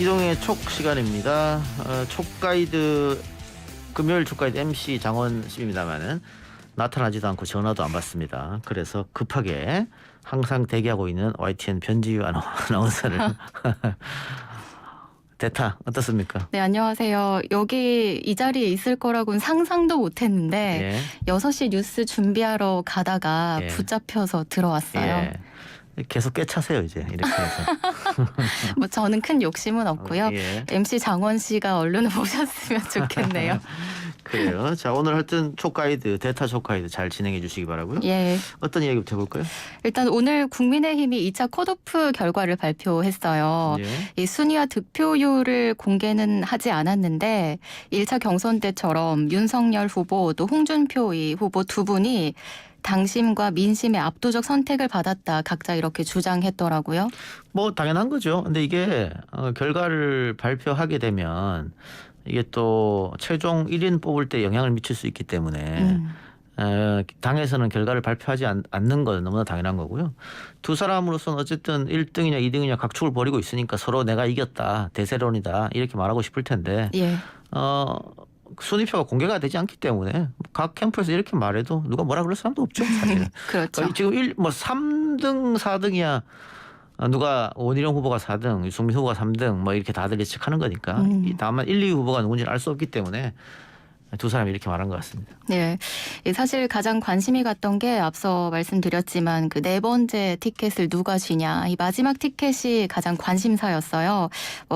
이동의 촉 시간입니다. 촉가이드 금요일 촉가이드 MC 장원 씨입니다만은 나타나지도 않고 전화도 안 받습니다. 그래서 급하게 항상 대기하고 있는 YTN 변지유 아나운서를 대타 어떻습니까? 네, 안녕하세요. 여기 이 자리에 있을 거라고는 상상도 못했는데 예. 6시 뉴스 준비하러 가다가 예. 붙잡혀서 들어왔어요. 예. 계속 꿰차세요 이제 이렇게 해서. 뭐 저는 큰 욕심은 없고요. 예. MC 장원 씨가 얼른 오셨으면 좋겠네요. 그래요. 자, 오늘 하여튼 촉가이드 대타 촉가이드 잘 진행해 주시기 바라고요. 예. 어떤 이야기부터 해볼까요? 일단 오늘 국민의힘이 2차 컷오프 결과를 발표했어요. 예. 이 순위와 득표율을 공개는 하지 않았는데 1차 경선 때처럼 윤석열 후보 또 홍준표 이 후보 두 분이 당심과 민심의 압도적 선택을 받았다. 각자 이렇게 주장했더라고요. 뭐 당연한 거죠. 근데 이게 결과를 발표하게 되면 이게 또 최종 1인 뽑을 때 영향을 미칠 수 있기 때문에 당에서는 결과를 발표하지 않는 건 너무나 당연한 거고요. 두 사람으로서는 어쨌든 1등이냐 2등이냐 각축을 벌이고 있으니까 서로 내가 이겼다, 대세론이다 이렇게 말하고 싶을 텐데 예. 순위표가 공개가 되지 않기 때문에 각 캠프에서 이렇게 말해도 누가 뭐라 그럴 사람도 없죠. 사실은. 그렇죠. 지금 3등, 4등이야. 누가 원희룡 후보가 4등, 유승민 후보가 3등 뭐 이렇게 다들 예측하는 거니까 다만 1, 2 후보가 누군지는 알 수 없기 때문에 두 사람이 이렇게 말한 것 같습니다. 네, 사실 가장 관심이 갔던 게 앞서 말씀드렸지만 그 네 번째 티켓을 누가 쥐냐 이 마지막 티켓이 가장 관심사였어요.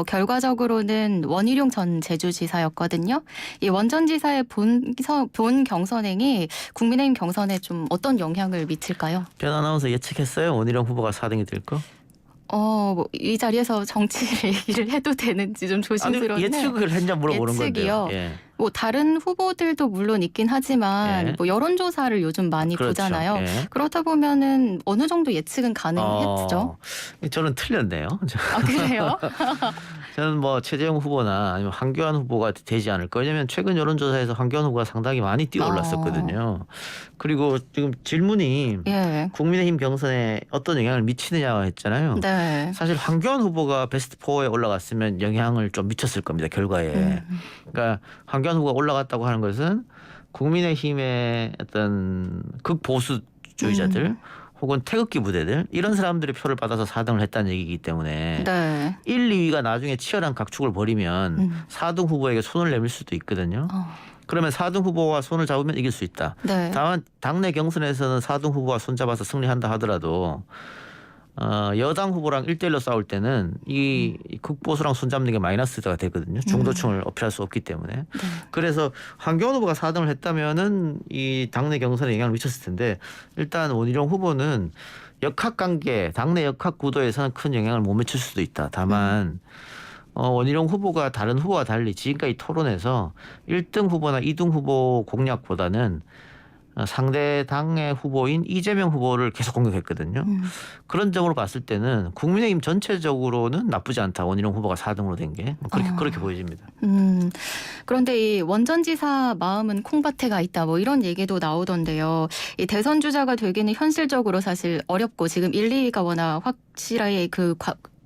결과적으로는 원희룡 전 제주지사였거든요. 이 원전지사의 본 경선행이 국민의힘 경선에 좀 어떤 영향을 미칠까요? 변 아나운서 예측했어요? 원희룡 후보가 4등이 될 거? 이 자리에서 정치 얘기를 해도 되는지 좀 조심스러운데. 아니, 예측을 했냐 물어보는 예측이요? 건데요. 예. 다른 후보들도 물론 있긴 하지만 예. 여론조사를 요즘 많이 그렇죠. 보잖아요. 예. 그러다 보면은 어느 정도 예측은 가능했죠. 저는 틀렸네요. 아, 그래요? 저는 뭐 최재형 후보나 아니면 황교안 후보가 되지 않을까. 왜냐하면 최근 여론조사에서 황교안 후보가 상당히 많이 뛰어올랐었거든요. 그리고 지금 질문이 예. 국민의힘 경선에 어떤 영향을 미치느냐 했잖아요. 네. 사실 황교안 후보가 베스트 4에 올라갔으면 영향을 좀 미쳤을 겁니다. 결과에. 그러니까 황교안 후보가 올라갔다고 하는 것은 국민의힘의 어떤 극보수주의자들 혹은 태극기 부대들 이런 사람들의 표를 받아서 4등을 했다는 얘기이기 때문에 네. 1, 2위가 나중에 치열한 각축을 벌이면 4등 후보에게 손을 내밀 수도 있거든요. 그러면 4등 후보와 손을 잡으면 이길 수 있다. 네. 다만 당내 경선에서는 4등 후보와 손잡아서 승리한다 하더라도 여당 후보랑 1대1로 싸울 때는 이 극보수랑 손잡는 게 마이너스가 되거든요. 중도층을 어필할 수 없기 때문에. 네. 그래서 황교안 후보가 4등을 했다면은 이 당내 경선에 영향을 미쳤을 텐데 일단 원희룡 후보는 역학관계, 당내 역학 구도에서는 큰 영향을 못 미칠 수도 있다. 다만 원희룡 후보가 다른 후보와 달리 지금까지 토론에서 1등 후보나 2등 후보 공략보다는 상대 당의 후보인 이재명 후보를 계속 공격했거든요. 그런 점으로 봤을 때는 국민의힘 전체적으로는 나쁘지 않다. 원희룡 후보가 4등으로 된 게 그렇게 보여집니다. 그런데 이 원전지사 마음은 콩밭에가 있다 뭐 이런 얘기도 나오던데요. 이 대선 주자가 되기는 현실적으로 사실 어렵고 지금 1, 2위가 워낙 확실하게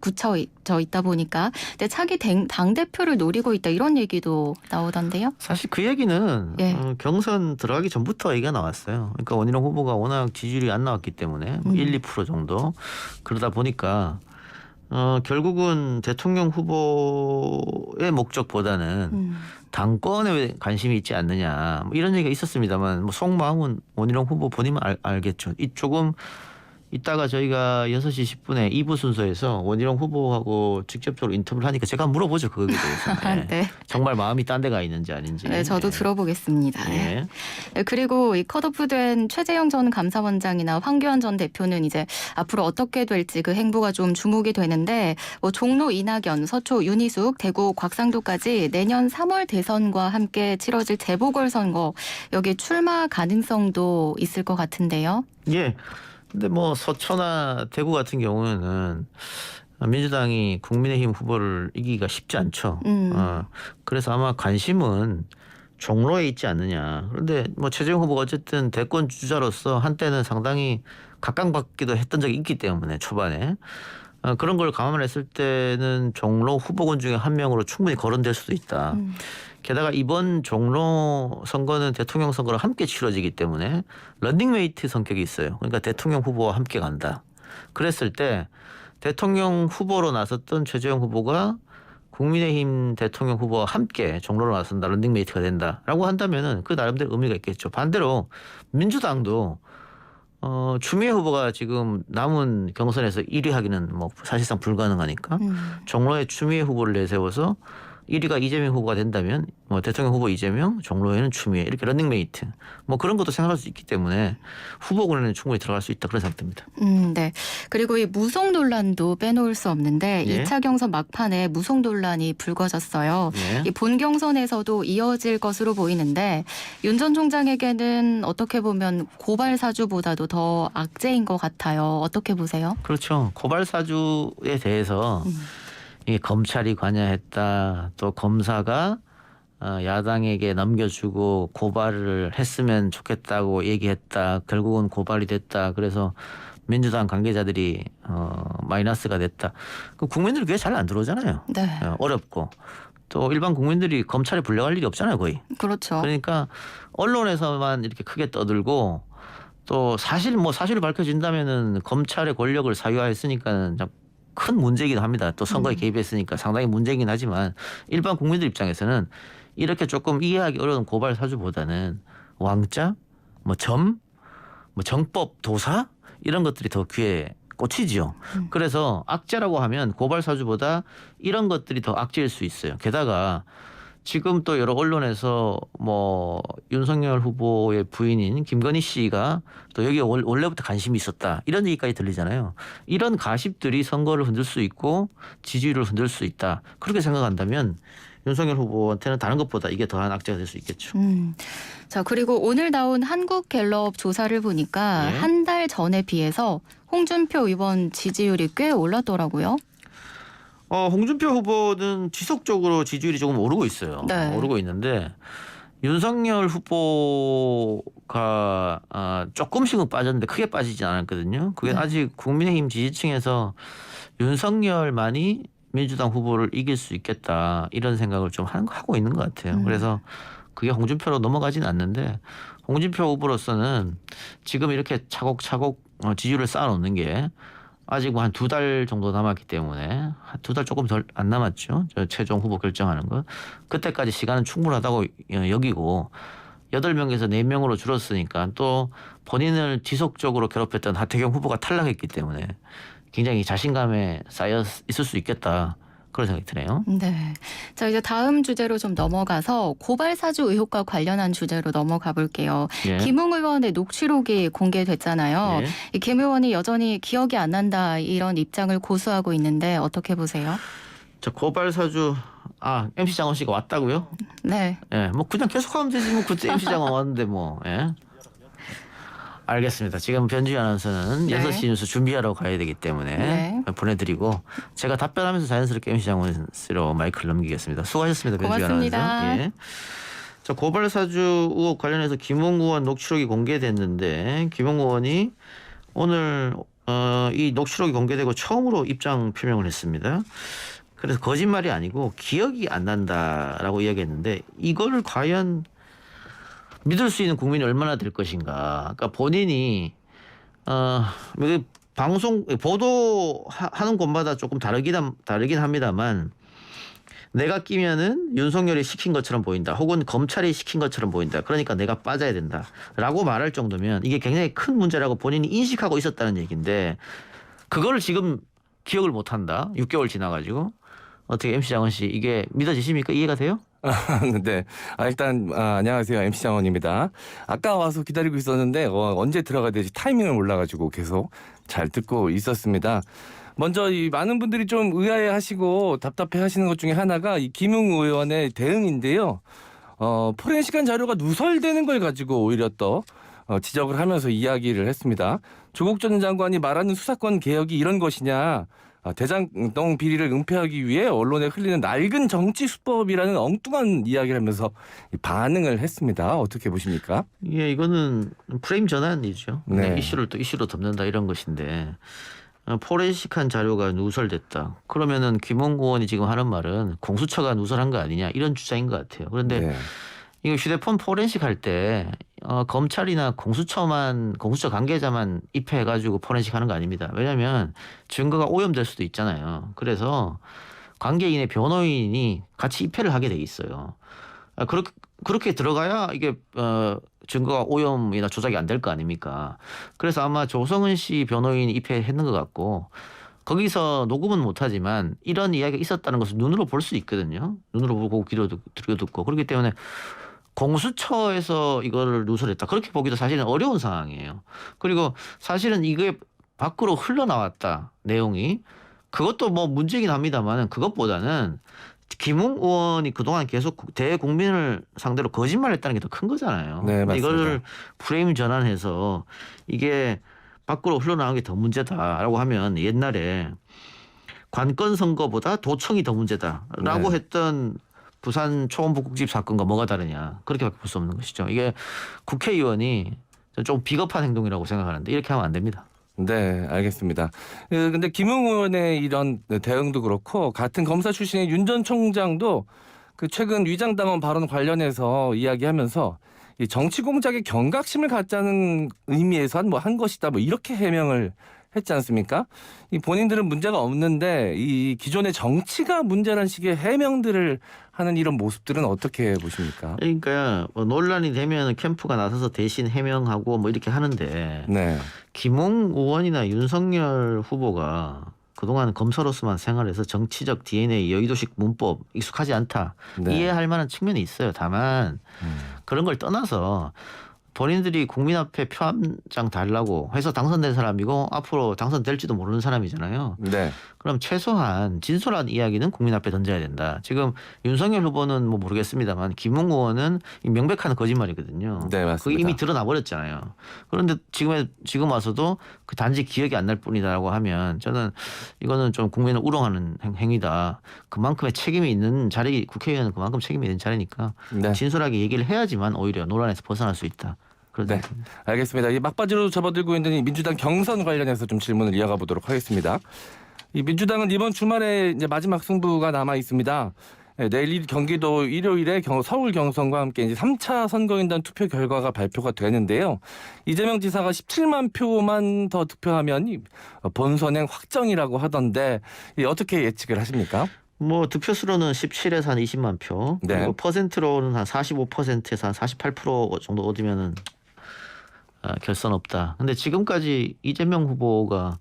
굳혀져 있다 보니까 근데 차기 당대표를 노리고 있다 이런 얘기도 나오던데요. 사실 그 얘기는 예. 경선 들어가기 전부터 얘기가 나왔어요. 그러니까 원희룡 후보가 워낙 지지율이 안 나왔기 때문에 1, 2% 정도 그러다 보니까 결국은 대통령 후보의 목적보다는 당권에 관심이 있지 않느냐 뭐 이런 얘기가 있었습니다만 뭐 속마음은 원희룡 후보 본인만 알겠죠. 조금 이따가 저희가 6시 10분에 2부 순서에서 원희룡 후보하고 직접적으로 인터뷰를 하니까 제가 물어보죠. 그거에 대해서. 네. 네. 정말 마음이 딴 데가 있는지 아닌지. 네, 저도 들어보겠습니다. 네. 네, 그리고 이 컷오프된 최재형 전 감사원장이나 황교안 전 대표는 이제 앞으로 어떻게 될지 그 행보가 좀 주목이 되는데 종로 이낙연, 서초 윤희숙, 대구 곽상도까지 내년 3월 대선과 함께 치러질 재보궐선거 여기 출마 가능성도 있을 것 같은데요. 예. 근데 뭐 서초나 대구 같은 경우에는 민주당이 국민의힘 후보를 이기기가 쉽지 않죠. 그래서 아마 관심은 종로에 있지 않느냐. 그런데 뭐 최재형 후보가 어쨌든 대권 주자로서 한때는 상당히 각광받기도 했던 적이 있기 때문에 초반에 그런 걸 감안했을 때는 종로 후보군 중에 한 명으로 충분히 거론될 수도 있다. 게다가 이번 종로 선거는 대통령 선거랑 함께 치러지기 때문에 런닝메이트 성격이 있어요. 그러니까 대통령 후보와 함께 간다. 그랬을 때 대통령 후보로 나섰던 최재형 후보가 국민의힘 대통령 후보와 함께 종로로 나선다. 런닝메이트가 된다라고 한다면은 그 나름대로 의미가 있겠죠. 반대로 민주당도 추미애 후보가 지금 남은 경선에서 1위 하기는 뭐 사실상 불가능하니까 종로에 추미애 후보를 내세워서 1위가 이재명 후보가 된다면 뭐 대통령 후보 이재명, 종로에는 추미애 이렇게 런닝메이트 뭐 그런 것도 생각할 수 있기 때문에 후보군에는 충분히 들어갈 수 있다 그런 생각됩니다. 네. 그리고 이 무속 논란도 빼놓을 수 없는데 예. 2차 경선 막판에 무속 논란이 불거졌어요. 예. 이 본 경선에서도 이어질 것으로 보이는데 윤 전 총장에게는 어떻게 보면 고발 사주보다도 더 악재인 것 같아요. 어떻게 보세요? 그렇죠. 고발 사주에 대해서 이 검찰이 관여했다. 또 검사가 야당에게 넘겨주고 고발을 했으면 좋겠다고 얘기했다. 결국은 고발이 됐다. 그래서 민주당 관계자들이 마이너스가 됐다. 그 국민들 그게 잘 안 들어오잖아요. 네. 어렵고 또 일반 국민들이 검찰에 불려갈 일이 없잖아요, 거의. 그렇죠. 그러니까 언론에서만 이렇게 크게 떠들고 또 사실이 밝혀진다면은 검찰의 권력을 사유화했으니까는 참 큰 문제이긴 합니다. 또 선거에 개입했으니까 상당히 문제이긴 하지만 일반 국민들 입장에서는 이렇게 조금 이해하기 어려운 고발 사주보다는 왕자, 뭐 정법 도사 이런 것들이 더 귀에 꽂히지요. 그래서 악재라고 하면 고발 사주보다 이런 것들이 더 악재일 수 있어요. 게다가 지금 또 여러 언론에서 뭐 윤석열 후보의 부인인 김건희 씨가 또 여기에 원래부터 관심이 있었다 이런 얘기까지 들리잖아요. 이런 가십들이 선거를 흔들 수 있고 지지율을 흔들 수 있다. 그렇게 생각한다면 윤석열 후보한테는 다른 것보다 이게 더한 악재가 될 수 있겠죠. 자, 그리고 오늘 나온 한국갤럽 조사를 보니까 예. 한 달 전에 비해서 홍준표 의원 지지율이 꽤 올랐더라고요. 홍준표 후보는 지속적으로 지지율이 조금 오르고 있어요. 네. 오르고 있는데 윤석열 후보가 조금씩은 빠졌는데 크게 빠지진 않았거든요. 그게 네. 아직 국민의힘 지지층에서 윤석열만이 민주당 후보를 이길 수 있겠다 이런 생각을 좀 하고 있는 것 같아요. 그래서 그게 홍준표로 넘어가진 않는데 홍준표 후보로서는 지금 이렇게 차곡차곡 지지율을 쌓아놓는 게 아직 뭐 한 2달 정도 남았기 때문에 2달 조금 덜 안 남았죠. 저 최종 후보 결정하는 거. 그때까지 시간은 충분하다고 여기고 8명에서 4명으로 줄었으니까 또 본인을 지속적으로 괴롭혔던 하태경 후보가 탈락했기 때문에 굉장히 자신감에 쌓여 있을 수 있겠다. 그런 생각이 드네요. 네. 자, 이제 다음 주제로 좀 넘어가서 고발 사주 의혹과 관련한 주제로 넘어가 볼게요. 예. 김웅 의원의 녹취록이 공개됐잖아요. 예. 이 김 의원이 여전히 기억이 안 난다 이런 입장을 고수하고 있는데 어떻게 보세요? 저 고발 사주 MC 장원 씨가 왔다고요? 네. 예. 뭐 그냥 계속하면 되지 뭐 그때 MC 장원 왔는데 뭐. 예. 알겠습니다. 지금 변주희 아나운서는 네. 6시 뉴스 준비하러 가야 되기 때문에 네. 보내드리고 제가 답변하면서 자연스럽게 MC 장원 씨로 마이크를 넘기겠습니다. 수고하셨습니다. 변주희 고맙습니다. 아나운서. 예. 자, 고발 사주 의혹 관련해서 김웅 의원 녹취록이 공개됐는데 김웅 의원이 오늘 이 녹취록이 공개되고 처음으로 입장 표명을 했습니다. 그래서 거짓말이 아니고 기억이 안 난다라고 이야기했는데 이거를 과연 믿을 수 있는 국민이 얼마나 될 것인가. 그러니까 본인이 방송 보도하는 곳마다 조금 다르긴 합니다만 내가 끼면은 윤석열이 시킨 것처럼 보인다. 혹은 검찰이 시킨 것처럼 보인다. 그러니까 내가 빠져야 된다라고 말할 정도면 이게 굉장히 큰 문제라고 본인이 인식하고 있었다는 얘기인데 그거를 지금 기억을 못 한다. 6개월 지나가지고 어떻게 MC 장원 씨 이게 믿어지십니까? 이해가 돼요? 네. 일단 안녕하세요. MC 장원입니다. 아까 와서 기다리고 있었는데 언제 들어가야 될지 타이밍을 몰라가지고 계속 잘 듣고 있었습니다. 먼저 이 많은 분들이 좀 의아해하시고 답답해하시는 것 중에 하나가 이 김웅 의원의 대응인데요. 포렌식한 자료가 누설되는 걸 가지고 오히려 또 지적을 하면서 이야기를 했습니다. 조국 전 장관이 말하는 수사권 개혁이 이런 것이냐. 대장동 비리를 은폐하기 위해 언론에 흘리는 낡은 정치 수법이라는 엉뚱한 이야기를 하면서 반응을 했습니다. 어떻게 보십니까? 예, 이거는 프레임 전환이죠. 네. 이슈를 또 이슈로 덮는다 이런 것인데 포렌식한 자료가 누설됐다. 그러면은 김웅 의원이 지금 하는 말은 공수처가 누설한 거 아니냐 이런 주장인 것 같아요. 그런데 네. 이거 휴대폰 포렌식 할 때 검찰이나 공수처 관계자만 입회해가지고 포렌식 하는 거 아닙니다. 왜냐하면 증거가 오염될 수도 있잖아요. 그래서 관계인의 변호인이 같이 입회를 하게 돼 있어요. 그렇게 들어가야 이게 증거가 오염이나 조작이 안 될 거 아닙니까? 그래서 아마 조성은 씨 변호인이 입회했는 것 같고 거기서 녹음은 못하지만 이런 이야기가 있었다는 것을 눈으로 볼 수 있거든요. 눈으로 보고 귀로 듣고 그렇기 때문에 공수처에서 이거를 누설했다. 그렇게 보기도 사실은 어려운 상황이에요. 그리고 사실은 이게 밖으로 흘러나왔다. 내용이. 그것도 뭐 문제긴 합니다만 그것보다는 김웅 의원이 그동안 계속 대국민을 상대로 거짓말했다는 게 더 큰 거잖아요. 네, 맞습니다. 이걸 프레임 전환해서 이게 밖으로 흘러나온 게 더 문제다라고 하면 옛날에 관건 선거보다 도청이 더 문제다라고 네. 했던 부산 초원북국집 사건과 뭐가 다르냐 그렇게밖에 볼 수 없는 것이죠. 이게 국회의원이 좀 비겁한 행동이라고 생각하는데 이렇게 하면 안 됩니다. 네, 알겠습니다. 근데 김웅 의원의 이런 대응도 그렇고 같은 검사 출신의 윤 전 총장도 그 최근 위장당원 발언 관련해서 이야기하면서 이 정치 공작에 경각심을 갖자는 의미에서 한 것이다. 뭐 이렇게 해명을 했지 않습니까? 이 본인들은 문제가 없는데 이 기존의 정치가 문제라는 식의 해명들을 하는 이런 모습들은 어떻게 보십니까? 그러니까 뭐 논란이 되면 캠프가 나서서 대신 해명하고 뭐 이렇게 하는데 네, 김웅 의원이나 윤석열 후보가 그동안 검사로서만 생활해서 정치적 DNA, 여의도식 문법 익숙하지 않다. 네. 이해할 만한 측면이 있어요. 다만 그런 걸 떠나서 본인들이 국민 앞에 표 한 장 달라고 해서 당선된 사람이고 앞으로 당선될지도 모르는 사람이잖아요. 네, 그럼 최소한 진솔한 이야기는 국민 앞에 던져야 된다. 지금 윤석열 후보는 뭐 모르겠습니다만 김웅 의원은 명백한 거짓말이거든요. 네, 맞습니다. 그게 이미 드러나 버렸잖아요. 그런데 지금 와서도 그 단지 기억이 안 날 뿐이다라고 하면 저는 이거는 좀 국민을 우롱하는 행위다. 그만큼의 책임이 있는 자리, 국회의원은 그만큼 책임이 있는 자리니까 네. 진솔하게 얘기를 해야지만 오히려 논란에서 벗어날 수 있다. 네, 알겠습니다. 이 막바지로 접어들고 있는 이 민주당 경선 관련해서 좀 질문을 이어가 보도록 하겠습니다. 이 민주당은 이번 주말에 이제 마지막 승부가 남아 있습니다. 내일 경기도 일요일에 서울 경선과 함께 이제 3차 선거인단 투표 결과가 발표가 되는데요. 이재명 지사가 17만 표만 더 득표하면 본선행 확정이라고 하던데 어떻게 예측을 하십니까? 뭐 득표수로는 17에서 한 20만 표, 네. 그리고 퍼센트로는 한 45%에서 한 48% 정도 얻으면은 결선 없다. 근데 지금까지 이재명 후보가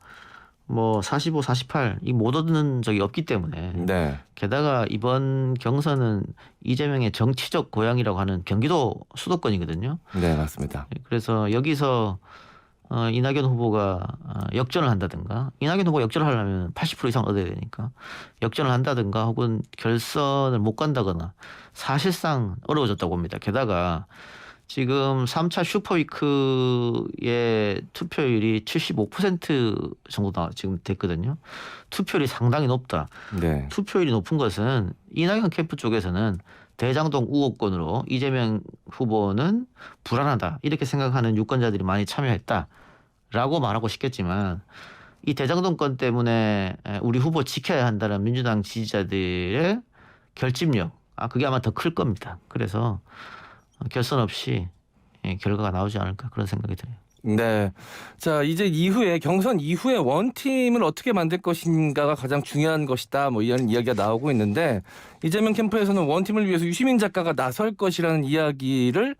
뭐 45, 48 이 못 얻는 적이 없기 때문에 네, 게다가 이번 경선은 이재명의 정치적 고향이라고 하는 경기도 수도권이거든요. 네, 맞습니다. 그래서 여기서 이낙연 후보가 역전을 한다든가 이낙연 후보가 역전을 하려면 80% 이상 얻어야 되니까 역전을 한다든가 혹은 결선을 못 간다거나 사실상 어려워졌다고 봅니다. 게다가 지금 3차 슈퍼위크의 투표율이 75% 정도 지금 됐거든요. 투표율이 상당히 높다. 네, 투표율이 높은 것은 이낙연 캠프 쪽에서는 대장동 우호권으로 이재명 후보는 불안하다 이렇게 생각하는 유권자들이 많이 참여했다라고 말하고 싶겠지만 이 대장동 건 때문에 우리 후보 지켜야 한다는 민주당 지지자들의 결집력 그게 아마 더 클 겁니다. 그래서 결선 없이 결과가 나오지 않을까 그런 생각이 들어요. 네. 자, 이제 이후에 경선 이후에 원팀을 어떻게 만들 것인가가 가장 중요한 것이다. 뭐 이런 이야기가 나오고 있는데 이재명 캠프에서는 원팀을 위해서 유시민 작가가 나설 것이라는 이야기를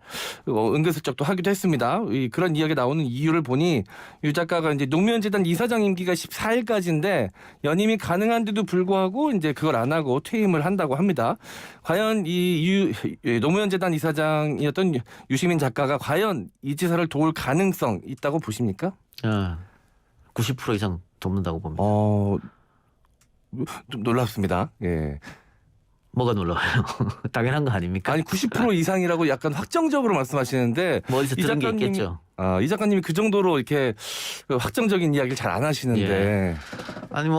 은근슬쩍 또 하기도 했습니다. 그런 이야기 나오는 이유를 보니 유 작가가 이제 노무현재단 이사장 임기가 14일까지인데 연임이 가능한데도 불구하고 이제 그걸 안 하고 퇴임을 한다고 합니다. 과연 이 노무현재단 이사장이었던 유시민 작가가 과연 이 지사를 도울 가능성 있다고 보십니까? 90% 이상 돕는다고 봅니다. 좀 놀랍습니다. 예. 뭐가 놀라워요? 당연한 거 아닙니까? 아니 90% 이상이라고 약간 확정적으로 말씀하시는데 뭐 어디서 이 들은 게 작가님- 있겠죠. 이 작가님이 그 정도로 이렇게 그 확정적인 이야기를 잘 안 하시는데 아니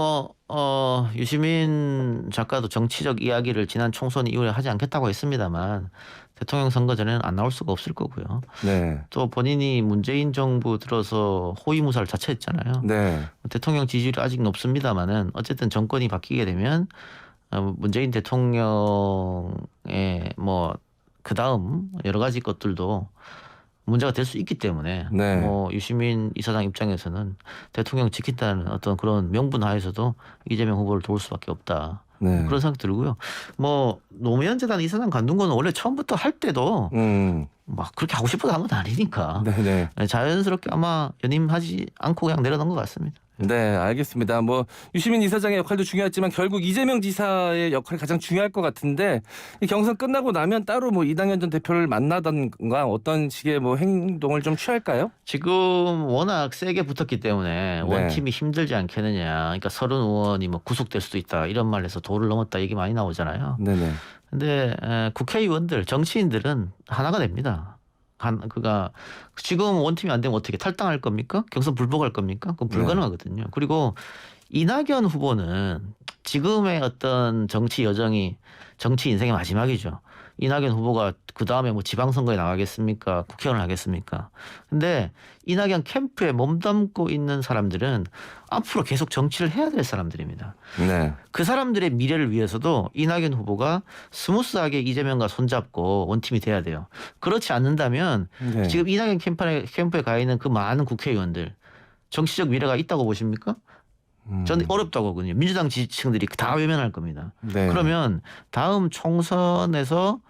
유시민 작가도 정치적 이야기를 지난 총선 이후에 하지 않겠다고 했습니다만 대통령 선거 전에는 안 나올 수가 없을 거고요. 네. 또 본인이 문재인 정부 들어서 호위무사를 자처했잖아요. 네. 대통령 지지율이 아직 높습니다만은 어쨌든 정권이 바뀌게 되면 문재인 대통령의 뭐 그다음 여러 가지 것들도 문제가 될 수 있기 때문에 네. 유시민 이사장 입장에서는 대통령 지킨다는 어떤 그런 명분 하에서도 이재명 후보를 도울 수밖에 없다. 네. 그런 생각 들고요. 노무현 재단 이사장 관둔 거는 원래 처음부터 할 때도 막 그렇게 하고 싶어서 한 건 아니니까 네네. 자연스럽게 아마 연임하지 않고 그냥 내려놓은 것 같습니다. 네, 알겠습니다. 뭐 유시민 이사장의 역할도 중요했지만 결국 이재명 지사의 역할이 가장 중요할 것 같은데 이 경선 끝나고 나면 따로 뭐 이당현 전 대표를 만나던가 어떤 식의 뭐 행동을 좀 취할까요? 지금 워낙 세게 붙었기 때문에 원팀이 힘들지 않겠느냐. 그러니까 서른 의원이 뭐 구속될 수도 있다 이런 말에서 도를 넘었다 얘기 많이 나오잖아요. 네네. 근데 국회의원들, 정치인들은 하나가 됩니다. 그가 지금 원팀이 안 되면 어떻게 탈당할 겁니까? 경선 불복할 겁니까? 그건 불가능하거든요. 그리고 이낙연 후보는 지금의 어떤 정치 여정이 정치 인생의 마지막이죠. 이낙연 후보가 그 다음에 뭐 지방선거에 나가겠습니까? 국회의원을 하겠습니까? 근데 이낙연 캠프에 몸담고 있는 사람들은 앞으로 계속 정치를 해야 될 사람들입니다. 네. 그 사람들의 미래를 위해서도 이낙연 후보가 스무스하게 이재명과 손잡고 원팀이 돼야 돼요. 그렇지 않는다면 네. 지금 이낙연 캠프에 가 있는 그 많은 국회의원들 정치적 미래가 있다고 보십니까? 저는 어렵다고 하거든요. 민주당 지지층들이 다 외면할 겁니다. 네. 그러면 다음 총선에서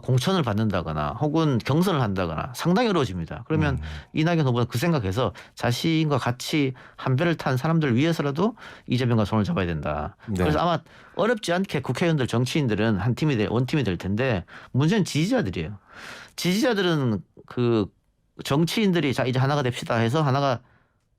공천을 받는다거나 혹은 경선을 한다거나 상당히 어려워집니다. 그러면 이낙연 후보는 그 생각해서 자신과 같이 한 배를 탄 사람들을 위해서라도 이재명과 손을 잡아야 된다. 네. 그래서 아마 어렵지 않게 국회의원들 정치인들은 원팀이 될 텐데 문제는 지지자들이에요. 지지자들은 그 정치인들이 자 이제 하나가 됩시다 해서 하나가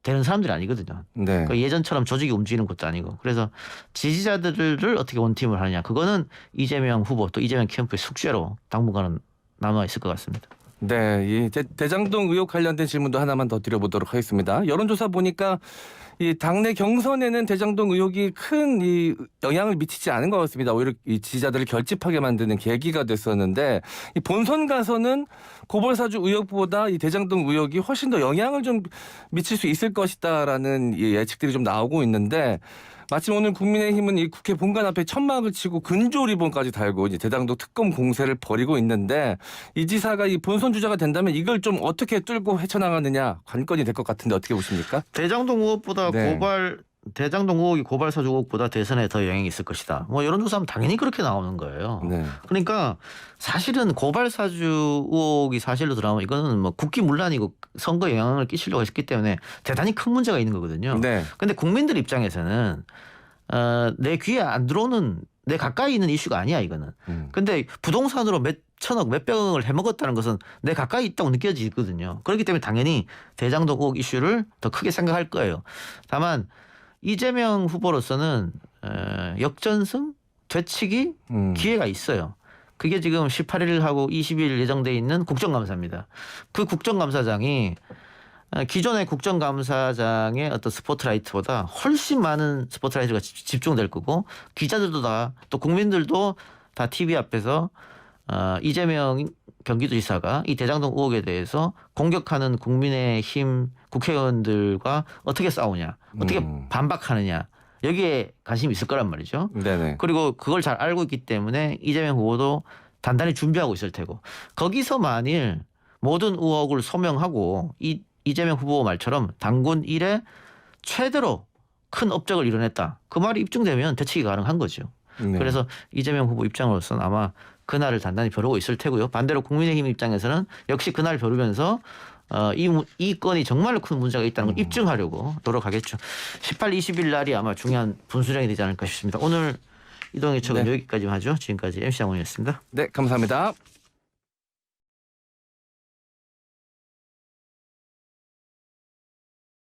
되는 사람들이 아니거든요. 네. 그러니까 예전처럼 조직이 움직이는 것도 아니고 그래서 지지자들을 어떻게 원팀을 하느냐 그거는 이재명 후보 또 이재명 캠프의 숙제로 당분간은 남아 있을 것 같습니다. 네, 이 대장동 의혹 관련된 질문도 하나만 더 드려보도록 하겠습니다. 여론조사 보니까 이 당내 경선에는 대장동 의혹이 큰 이 영향을 미치지 않은 것 같습니다. 오히려 이 지지자들을 결집하게 만드는 계기가 됐었는데 이 본선 가서는 고발사주 의혹보다 이 대장동 의혹이 훨씬 더 영향을 좀 미칠 수 있을 것이다라는 이 예측들이 좀 나오고 있는데. 마침 오늘 국민의힘은 이 국회 본관 앞에 천막을 치고 근조 리본까지 달고 이제 대장동 특검 공세를 벌이고 있는데 이 지사가 이 본선 주자가 된다면 이걸 좀 어떻게 뚫고 헤쳐나가느냐 관건이 될 것 같은데 어떻게 보십니까? 대장동 의혹보다 네. 대장동 의혹이 고발사주 의혹보다 대선에 더 영향이 있을 것이다. 뭐 여론조사하면 당연히 그렇게 나오는 거예요. 네. 그러니까 사실은 고발사주 의혹이 사실로 들어가면 이거는 뭐 국기문란이고 선거 영향을 끼치려고 했기 때문에 대단히 큰 문제가 있는 거거든요. 네. 근데 국민들 입장에서는 내 귀에 안 들어오는 내 가까이 있는 이슈가 아니야 이거는. 근데 부동산으로 몇 천억 몇백억을 해먹었다는 것은 내 가까이 있다고 느껴지거든요. 그렇기 때문에 당연히 대장동 의혹 이슈를 더 크게 생각할 거예요. 다만 이재명 후보로서는 역전승 되치기 기회가 있어요. 그게 지금 18일하고 20일 예정돼 있는 국정감사입니다. 그 국정감사장이 기존의 국정감사장의 어떤 스포트라이트보다 훨씬 많은 스포트라이트가 집중될 거고 기자들도 다 또 국민들도 다 TV 앞에서 이재명 경기도지사가 이 대장동 의혹에 대해서 공격하는 국민의힘 국회의원들과 어떻게 싸우냐, 어떻게 반박하느냐 여기에 관심이 있을 거란 말이죠. 네네. 그리고 그걸 잘 알고 있기 때문에 이재명 후보도 단단히 준비하고 있을 테고 거기서 만일 모든 의혹을 소명하고 이재명 후보 말처럼 당군 일에 최대로 큰 업적을 이뤄냈다. 그 말이 입증되면 대책이 가능한 거죠. 네. 그래서 이재명 후보 입장으로서는 아마 그날을 단단히 벼르고 있을 테고요. 반대로 국민의힘 입장에서는 역시 그날 벼르면서 이 건이 정말로 큰 문제가 있다는 걸 입증하려고 노력하겠죠. 18, 20일 날이 아마 중요한 분수령이 되지 않을까 싶습니다. 오늘 이동희 척은 네. 여기까지 하죠. 지금까지 MC 장원이었습니다. 네, 감사합니다.